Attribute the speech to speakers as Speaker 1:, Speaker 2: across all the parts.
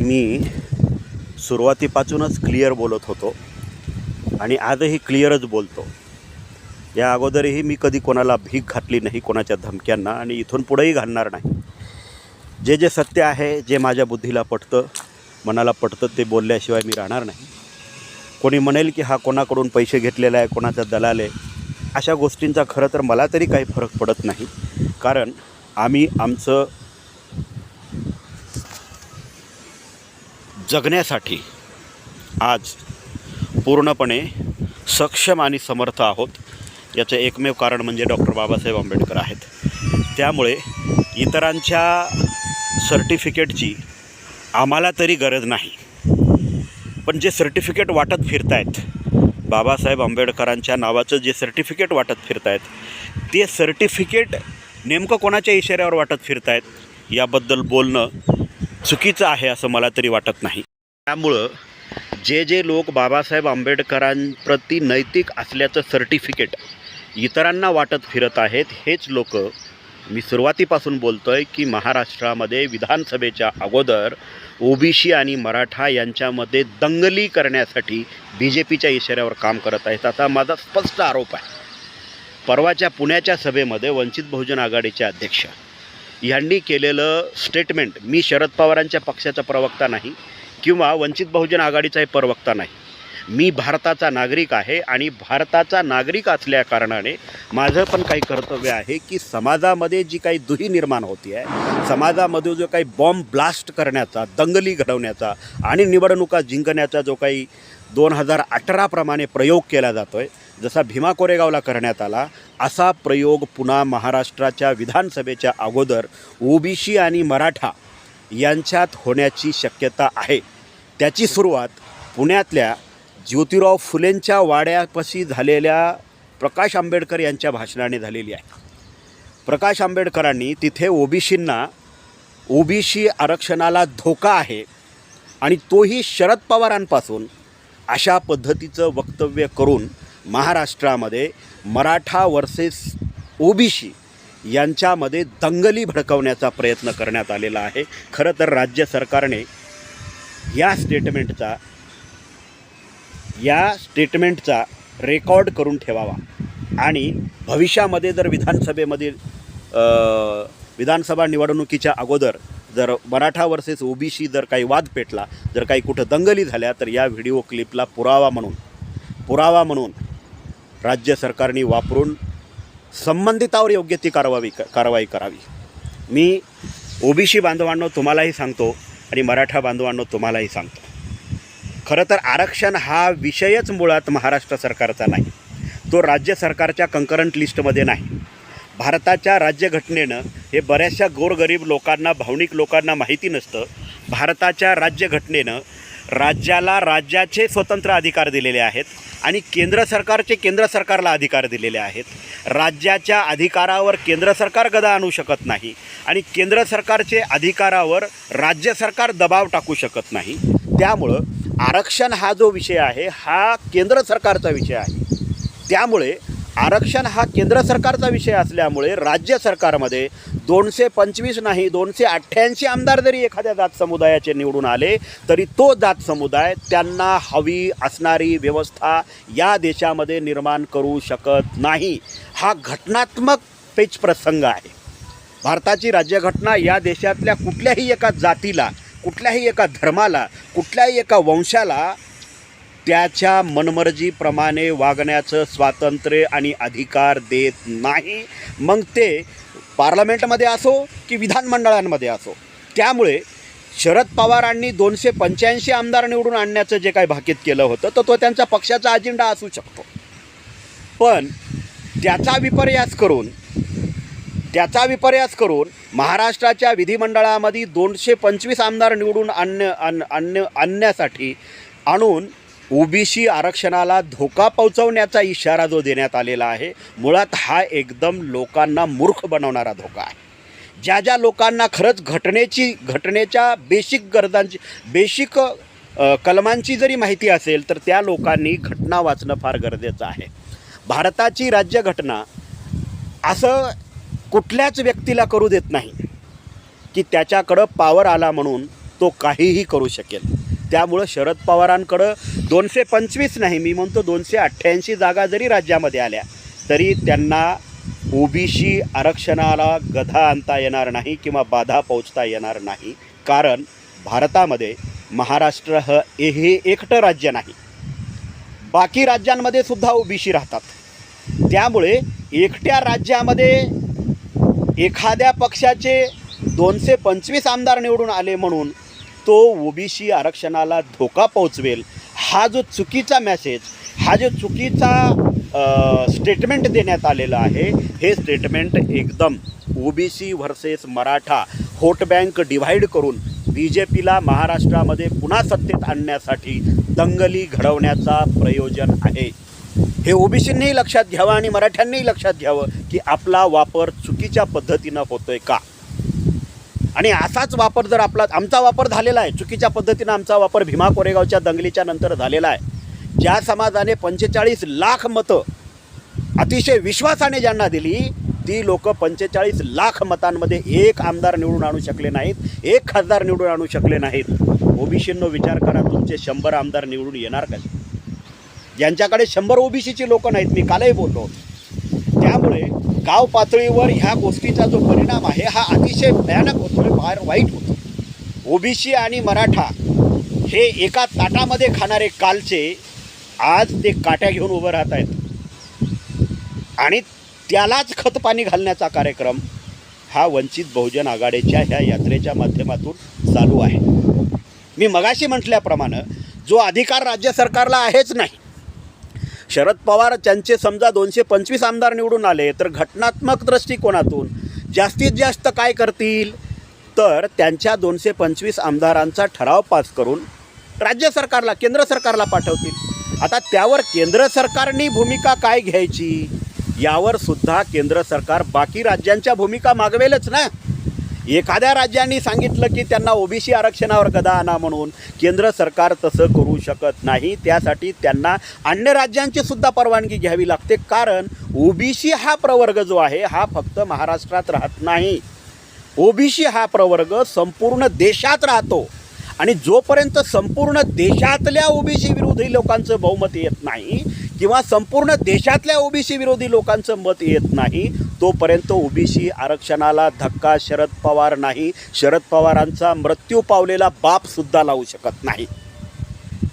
Speaker 1: मी सुरुवातीपासूनच क्लिअर बोलत होतो आणि आजही क्लिअरच बोलतो. या अगोदरही मी कधी कोणाला भीक घातली नाही, कोणाच्या धमक्यांना, आणि इथून पुढेही घालणार नाही. जे जे सत्य आहे, जे माझ्या बुद्धीला पटतं, मनाला पटतं, ते बोलल्याशिवाय मी राहणार नाही. कोणी म्हणेल की हा कोणाकडून पैसे घेतलेला आहे, कोणाचा दलाल आहे, अशा गोष्टींचा खरं तर मला तरी काही फरक पडत नाही. कारण आम्ही आमचं जगण्यासाठी आज पूर्णपणे सक्षम आणि समर्थ आहोत. याचं एकमेव कारण म्हणजे डॉक्टर बाबासाहेब आंबेडकर आहेत. त्यामुळे इतरांच्या सर्टिफिकेटची आम्हाला तरी गरज नाही. पण जे सर्टिफिकेट वाटत फिरत आहेत, बाबासाहेब आंबेडकरांच्या नावाचं जे सर्टिफिकेट वाटत फिरत आहेत, ते सर्टिफिकेट नेमकं कोणाच्या इशाऱ्यावर वाटत फिरत आहेत याबद्दल बोलणं चुकीचं आहे असं मला तरी वाटत नाही. त्यामुळं जे जे लोक बाबासाहेब आंबेडकरांप्रती नैतिक असल्याचं सर्टिफिकेट इतरांना वाटत फिरत आहेत, हेच लोक, मी सुरुवातीपासून बोलतो आहे की महाराष्ट्रामध्ये विधानसभेच्या अगोदर ओबीसी आणि मराठा यांच्यामध्ये दंगली करण्यासाठी BJPच्या इशाऱ्यावर काम करत आहेत, असा माझा स्पष्ट आरोप आहे. परवाच्या पुण्याच्या सभेमध्ये वंचित बहुजन आघाडीचे अध्यक्ष यांनी केलेलं स्टेटमेंट, मी शरद पवारांच्या पक्षाचा प्रवक्ता नाही किंवा वंचित बहुजन आघाडीचाही प्रवक्ता नाही, मी भारताचा नागरिक आहे आणि भारताचा नागरिक असल्याकारणाने माझं पण काही कर्तव्य आहे की समाजामध्ये जी काही दुही निर्माण होती आहे, समाजामध्ये जो काही बॉम्ब ब्लास्ट करण्याचा, दंगली घडवण्याचा आणि निवडणुका जिंकण्याचा जो काही 2018 प्रमाणे प्रयोग केला जातो आहे, जसा भीमा कोरेगावला करण्यात आला, असा प्रयोग पुन्हा महाराष्ट्राच्या विधानसभेच्या अगोदर ओबीसी आणि मराठा यांच्यात होण्याची शक्यता आहे. त्याची सुरुवात पुण्यातल्या ज्योतिराव फुलेंच्या वाड्यापाशी झालेल्या प्रकाश आंबेडकर यांच्या भाषणाने झालेली आहे. प्रकाश आंबेडकरांनी तिथे ओबीसी आरक्षणाला धोका आहे आणि तोही शरद पवारांपासून, अशा पद्धतीचं वक्तव्य करून महाराष्ट्रामध्ये मराठा वर्सेस ओबीसी यांच्यामध्ये दंगली भडकवण्याचा प्रयत्न करण्यात आलेला आहे. खरं तर राज्य सरकारने या स्टेटमेंटचा रेकॉर्ड करून ठेवावा आणि भविष्यामध्ये जर विधानसभा निवडणुकीच्या अगोदर जर मराठा वर्सेस ओबीसी जर काही वाद पेटला, जर काही कुठं दंगली झाल्या, तर या व्हिडिओ क्लिपला पुरावा म्हणून राज्य सरकारने वापरून संबंधितावर योग्य ती कारवाई करावी. मी ओबीसी बांधवांनो तुम्हालाही सांगतो आणि मराठा बांधवांनो तुम्हालाही सांगतो, खरं तर आरक्षण हा विषयच मुळात महाराष्ट्र सरकारचा नाही, तो राज्य सरकारच्या कंकरंट लिस्टमध्ये नाही. भारताच्या राज्यघटनेनं, हे बऱ्याचशा गोरगरीब लोकांना, भावनिक लोकांना माहिती नसतं, भारताच्या राज्यघटनेनं राज्याला राज्याचे स्वतंत्र अधिकार दिलेले आहेत आणि केंद्र सरकारला अधिकार दिलेले आहेत. राज्याच्या अधिकारावर केंद्र सरकार गदा आणू शकत नाही आणि केंद्र सरकारचे अधिकारावर राज्य सरकार दबाव टाकू शकत नाही. त्यामुळं आरक्षण हा जो विषय आहे हा केंद्र सरकारचा विषय आहे. त्यामुळे आरक्षण हा केंद्र सरकारचा विषय असल्यामुळे राज्य सरकारमध्ये 225 नाही 288 आमदार जरी एखाद्या जात समुदायाचे निवडून आले तरी तो जात समुदाय त्यांना हवी असणारी व्यवस्था या देशामध्ये निर्माण करू शकत नाही. हा घटनात्मक पेचप्रसंग आहे. भारताची राज्यघटना या देशातल्या कुठल्याही एका जातीला, कुठल्याही एका धर्माला, कुठल्याही एका वंशाला त्याच्या मनमर्जीप्रमाणे वागण्याचं स्वातंत्र्य आणि अधिकार देत नाही, मग ते पार्लमेंटमध्ये असो की विधानमंडळांमध्ये असो. त्यामुळे शरद पवारांनी 285 आमदार निवडून आणण्याचं जे काही भाकीत केलं होतं तर तो त्यांचा पक्षाचा अजेंडा असू शकतो, पण त्याचा विपर्यास करून महाराष्ट्राच्या विधिमंडळामध्ये 225 आमदार निवडून आणून ओबीसी आरक्षणाला धोका पोहोचवण्याचा इशारा जो देण्यात आलेला आहे, मुळात हा एकदम लोकांना मूर्ख बनवणारा धोका आहे. ज्या लोकांना खरंच घटनेच्या बेसिक कलमांची जरी माहिती असेल तर त्या लोकांनी घटना वाचणं फार गरजेचं आहे. भारताची राज्यघटना असं कुठल्याच व्यक्तीला करू देत नाही की त्याच्याकडं पावर आला म्हणून तो काहीही करू शकेल. त्यामुळं शरद पवारांकडं 225 नाही, मी म्हणतो 288 जागा जरी राज्यामध्ये आल्या तरी त्यांना ओबीसी आरक्षणाला गधा आणता येणार नाही किंवा बाधा पोचता येणार नाही. कारण भारतामध्ये महाराष्ट्र हे एकटं राज्य नाही, बाकी राज्यांमध्ये सुद्धा ओबीसी राहतात. त्यामुळे एकट्या राज्यामध्ये एखाद्या पक्षाचे 225 आमदार निवडून आले म्हणून तो ओबीसी आरक्षणाला धोका पोचवेल, हा जो चुकीचा मेसेज, हा जो चुकीचा स्टेटमेंट देण्यात आलेला आहे, हे स्टेटमेंट एकदम OBC versus Maratha vote bank divide करून BJPला महाराष्ट्रामध्ये पुन्हा सत्तेत आणण्यासाठी दंगली घडवण्याचा प्रयोजन आहे. हे ओबीसींनीही लक्षात घ्यावं आणि मराठ्यांनीही लक्षात घ्यावं की आपला वापर चुकीच्या पद्धतीनं होतोय का. आणि असाच वापर जर आमचा वापर झालेला आहे, चुकीच्या पद्धतीनं आमचा वापर भीमा कोरेगावच्या दंगलीच्या नंतर झालेला आहे. ज्या समाजाने 45 लाख मतं अतिशय विश्वासाने ज्यांना दिली, ती लोक 45 लाख मतांमध्ये एक आमदार निवडून आणू शकले नाहीत, एक खासदार निवडून आणू शकले नाहीत. ओबीसींनो विचार करा, तुमचे 100 आमदार निवडून येणार कसे? ज्यांच्याकडे 100 ओबीसीची लोकं नाहीत, मी कालही बोललो. त्यामुळे गाव पातळीवर ह्या गोष्टीचा जो परिणाम आहे हा अतिशय भयानक होतो, फार वाईट होतो. ओबीसी आणि मराठा हे एका ताटामध्ये खाणारे कालचे आज ते काट्या घेऊन उभं राहत आहेत आणि त्यालाच खतपाणी घालण्याचा कार्यक्रम हा वंचित बहुजन आघाडीच्या ह्या यात्रेच्या माध्यमातून चालू आहे. मी मगाशी म्हटल्याप्रमाणे जो अधिकार राज्य सरकारला आहेच नाही. शरद पवार त्यांचे समजा 225 आमदार निवडून आले तर घटनात्मक दृष्टिकोनातून जास्तीत जास्त काय करतील, तर त्यांच्या 225 आमदारांचा ठराव पास करून राज्य सरकारला, केंद्र सरकारला पाठवतील. आता त्यावर केंद्र सरकारनी भूमिका काय घ्यायची यावर सुद्धा केंद्र सरकार बाकी राज्यांच्या भूमिका मागवेलच ना. एखाद्या राज्यांनी सांगितलं की त्यांना ओबीसी आरक्षणावर गदा आणा म्हणून, केंद्र सरकार तसं करू शकत नाही. त्यासाठी त्यांना अन्य राज्यांची सुद्धा परवानगी घ्यावी लागते. कारण ओबीसी हा प्रवर्ग जो आहे हा फक्त महाराष्ट्रात राहत नाही. ओबीसी हा प्रवर्ग संपूर्ण देशात राहतो आणि जोपर्यंत संपूर्ण देशातल्या ओबीसी विरोधी लोकांचं बहुमत येत नाही किंवा संपूर्ण देशातल्या ओबीसी विरोधी लोकांचं मत येत नाही, तोपर्यंत ओबीसी आरक्षणाला धक्का शरद पवार नाही, शरद पवारांचा मृत्यू पावलेला बापसुद्धा लावू शकत नाही.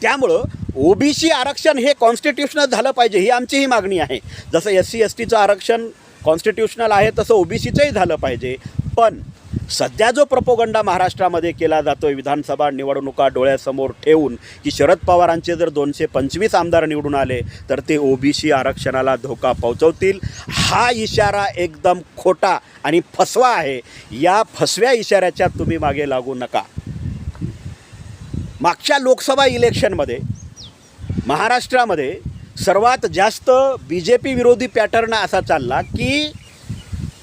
Speaker 1: त्यामुळं ओबीसी आरक्षण हे कॉन्स्टिट्युशनल झालं पाहिजे, ही आमचीही मागणी आहे. जसं SC STचं आरक्षण कॉन्स्टिट्युशनल आहे तसं ओबीसीचंही झालं पाहिजे. पण सध्या जो प्रोपोगंडा महाराष्ट्रामध्ये केला जातो आहे विधानसभा निवडणुका डोळ्यासमोर ठेवून की शरद पवारांचे जर 225 आमदार निवडून आले तर ते ओबीसी आरक्षणाला धोका पोहोचवतील, हा इशारा एकदम खोटा आणि फसवा आहे. या फसव्या इशाऱ्याच्या तुम्ही मागे लागू नका. मागच्या लोकसभा इलेक्शनमध्ये महाराष्ट्रामध्ये सर्वात जास्त BJP विरोधी पॅटर्न असा चालला की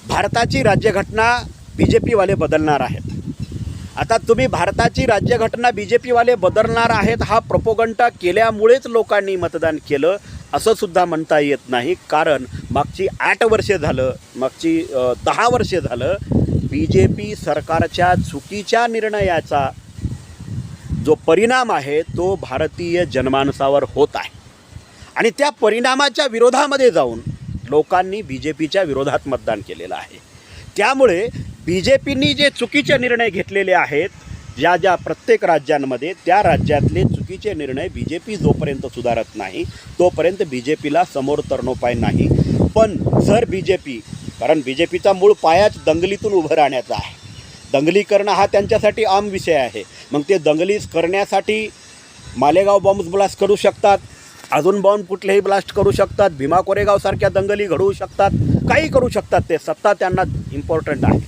Speaker 1: भारताची राज्यघटना BJPवाले बदलणार आहेत. आता तुम्ही भारताची राज्यघटना BJPवाले बदलणार आहेत हा प्रोपोगंडा केल्यामुळेच लोकांनी मतदान केलं असं सुद्धा म्हणता येत नाही. कारण मागची 8 वर्षे झालं, मागची 10 वर्षे झालं BJP सरकारच्या चुकीच्या निर्णयाचा जो परिणाम आहे तो भारतीय जनमानसावर होत आहे आणि त्या परिणामाच्या विरोधामध्ये जाऊन लोकांनी BJPच्या विरोधात मतदान केलेलं आहे. त्यामुळे BJPनी जे चुकीचे निर्णय घेतलेले आहेत ज्या प्रत्येक राज्यांमध्ये, त्या राज्यातले चुकीचे निर्णय BJP जोपर्यंत सुधारत नाही तोपर्यंत BJPला समोर तरणोपाय नाही. पण जर BJP, कारण BJPचा मूळ पायाच दंगलीतून उभं राहण्याचा आहे, दंगली करणं हा त्यांच्यासाठी आम विषय आहे. मग ते दंगली करण्यासाठी मालेगाव बॉम्ब ब्लास्ट करू शकतात, अजून बॉम्ब कुठलेही ब्लास्ट करू शकतात, भीमा कोरेगावसारख्या दंगली घडवू शकतात, काही करू शकतात. ते सत्ता त्यांना इम्पॉर्टंट आहे.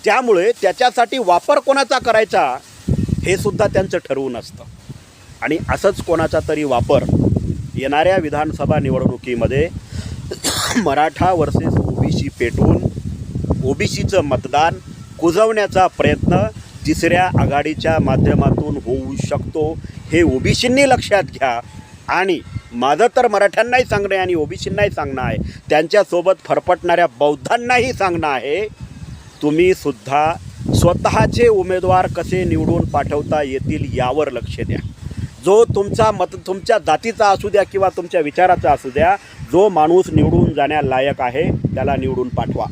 Speaker 1: त्यामुळे त्याच्यासाठी वापर कोणाचा करायचा हे सुद्धा त्यांचं ठरवून असतं आणि असंच कोणाचा तरी वापर येणाऱ्या विधानसभा निवडणुकीमध्ये मराठा वर्सेस ओबीसी पेटवून ओबीसीचं मतदान कुजवण्याचा प्रयत्न तिसऱ्या आघाडीच्या माध्यमातून होऊ शकतो. हे ओबीसींनी लक्षात घ्या. आणि माझं तर मराठ्यांनाही सांगणं आहे आणि ओबीसींनाही सांगणं आहे, त्यांच्यासोबत फरफटणाऱ्या बौद्धांनाही सांगणं आहे, तुम्ही सुद्धा स्वतःचे उमेदवार कसे निवडून पाठवता येतील यावर लक्ष द्या. जो तुमच्या जातीचा असू द्या किंवा तुमच्या विचाराचा असू द्या, जो माणूस निवडून जाण्यालायक आहे त्याला निवडून पाठवा.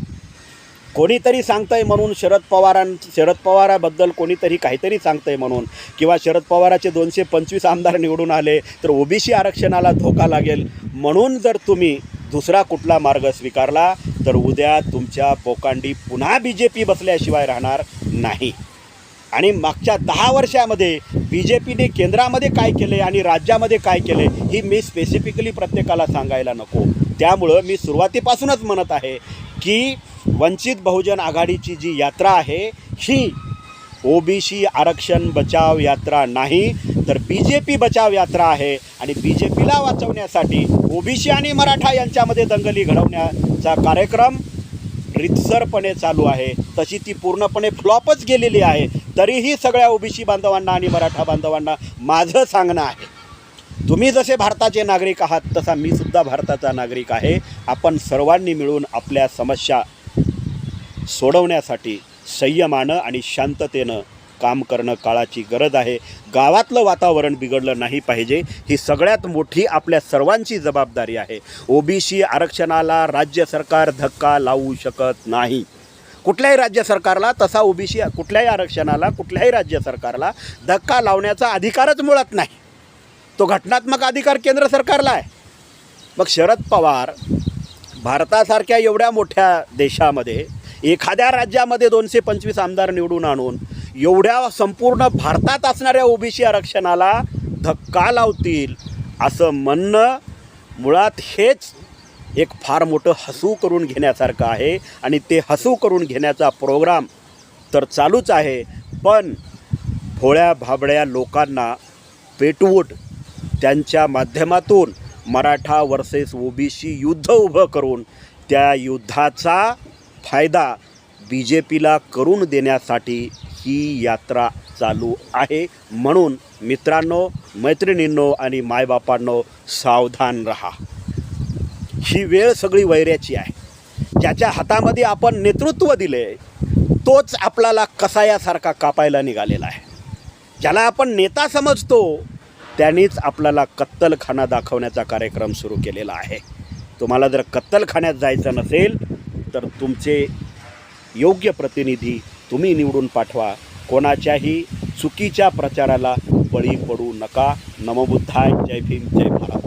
Speaker 1: कोणीतरी सांगतंय म्हणून शरद पवाराबद्दल कोणीतरी काहीतरी सांगतंय म्हणून किंवा शरद पवाराचे 225 आमदार निवडून आले तर ओबीसी आरक्षणाला धोका लागेल म्हणून जर तुम्ही दुसरा कुठला मार्ग स्वीकारला तर उद्या तुमच्या पोकांडी पुन्हा BJP बसल्याशिवाय राहणार नाही. आणि मागच्या 10 वर्षामध्ये BJPने केंद्रामध्ये काय केले आणि राज्यामध्ये काय केले ही मी स्पेसिफिकली प्रत्येकाला सांगायला नको. त्यामुळं मी सुरुवातीपासूनच म्हणत आहे की वंचित बहुजन आघाडीची जी यात्रा आहे ही ओबीसी आरक्षण बचाव यात्रा नाही तर BJP बचाव यात्रा आहे. आणि BJPला वाचवण्यासाठी ओबीसी आणि मराठा यांच्यामध्ये दंगली घडवण्याचा कार्यक्रम रितसरपणे चालू आहे. तशी ती पूर्णपणे फ्लॉपच गेलेली आहे. तरीही सगळ्या ओबीसी बांधवांना आणि मराठा बांधवांना माझं सांगणं आहे, तुम्ही जसे भारताचे नागरिक आहात तसा मी सुद्धा भारताचा नागरिक आहे. आपण सर्वांनी मिळून आपल्या समस्या सोडवण्यासाठी संयमानं आणि शांततेनं काम करणं काळाची गरज आहे. गावातलं वातावरण बिघडलं नाही पाहिजे, ही सगळ्यात मोठी आपल्या सर्वांची जबाबदारी आहे. ओबीसी आरक्षणाला राज्य सरकार धक्का लावू शकत नाही. कुठल्याही राज्य सरकारला तसा ओबीसी कुठल्याही आरक्षणाला कुठल्याही राज्य सरकारला धक्का लावण्याचा अधिकारच मुळात नाही. तो घटनात्मक अधिकार केंद्र सरकारला आहे. मग शरद पवार भारतासारख्या एवढ्या मोठ्या देशामध्ये एखाद्या राज्यामध्ये 225 आमदार निवडून आणून एवढ्या संपूर्ण भारतात असणाऱ्या ओबीसी आरक्षणाला धक्का लावतील असं म्हणणं मुळात हेच एक फार मोठं हसू करून घेण्यासारखं आहे. आणि ते हसू करून घेण्याचा प्रोग्राम तर चालूच आहे, पण भोळ्या भाबड्या लोकांना पेटवून त्यांच्या माध्यमातून मराठा वर्सेस ओबीसी युद्ध उभं करून त्या युद्धाचा फायदा BJPला करून देण्यासाठी ही यात्रा चालू आहे. म्हणून मित्रांनो, मैत्रिणींनो आणि मायबापांनो, सावधान रहा. ही वेळ सगळी वैऱ्याची आहे. ज्याच्या हातामध्ये आपण नेतृत्व दिले तोच आपल्याला कसायासारखा कापायला निघालेला आहे. ज्याला आपण नेता समजतो त्यांनीच आपल्याला कत्तलखाना दाखवण्याचा कार्यक्रम सुरू केलेला आहे. तुम्हाला जर कत्तलखान्यात जायचं नसेल तर तुमचे योग्य प्रतिनिधी तुम्ही निवडून पाठवा. कोणाच्याही चुकीच्या प्रचाराला बळी पडू नका. नमो बुद्धाय. जय भीम, जय भारत.